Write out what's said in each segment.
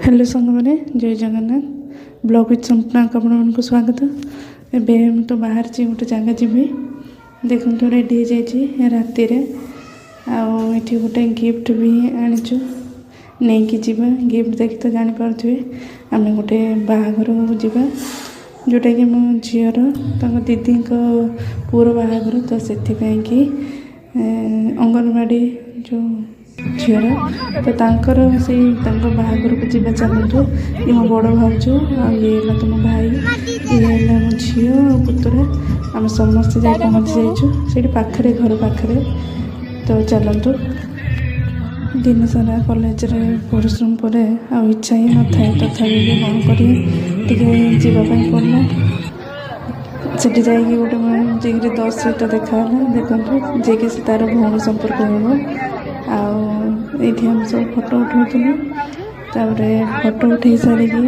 Hello सांग मैंने जय जगन्नाथ ब्लॉग विथ संपूर्ण आपको स्वागत। एबे तो बाहर ची गोटे जगह जीवी देखो रेडी हो जाइए राति आठी गोटे गिफ्ट भी आनीचु नहीं कि जीवा गिफ्ट देखी तो जानीपे आम गोटे बाहाघर जीवा जोटा कि मो झीर दीदी पुअर बाहाघर तो से अंगनवाड़ी जो झीर तो तांकर से बाहाघर को जीवा चलतु ये मो बड़ भाज ये तुम भाई ये मो झी पुतुरा आम समस्ते जा पहुँची जाइए से पाखे घर पाखे तो चलतु दिन सारा कॉलेज रे परिश्रम पर इच्छा ही न था तथापि कौन कर जावाई पड़ला से गोटे जी 10 सीट देखा देखो जी कि तार भौणी संपर्क हो ये आम सब फोटो उठाऊँ फोटो उठे सारिकी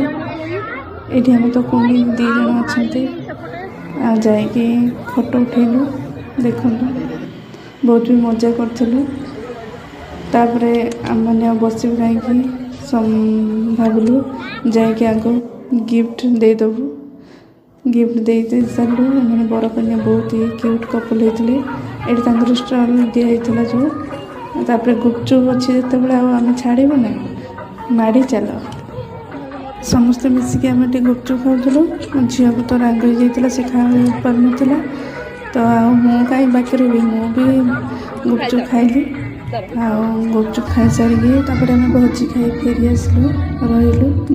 ये आम तो कुणी 2 जन अच्छा जाकि फोटो उठेलु देखु बहुत भी मजा करूँ तापरे आमने बस कहीं भाविलु जाकि आग गिफ्ट देदेबू गिफ्ट दे सारू मैंने बर कन्या बहुत ही क्यूट कपल होते ये स्टल दिखाई जो तापर गुपचुप अच्छी जिते आम छाड़ू ना माड़ी चल समस्ते मिसिकी आम गुपचुप खाऊलु झील को तो राग हो से खा पार ना तो कहीं बाकी रही भी गुपचुप खाइली गुपचुप खाई सारिकी भोजी खाई फेरी आसलु रही।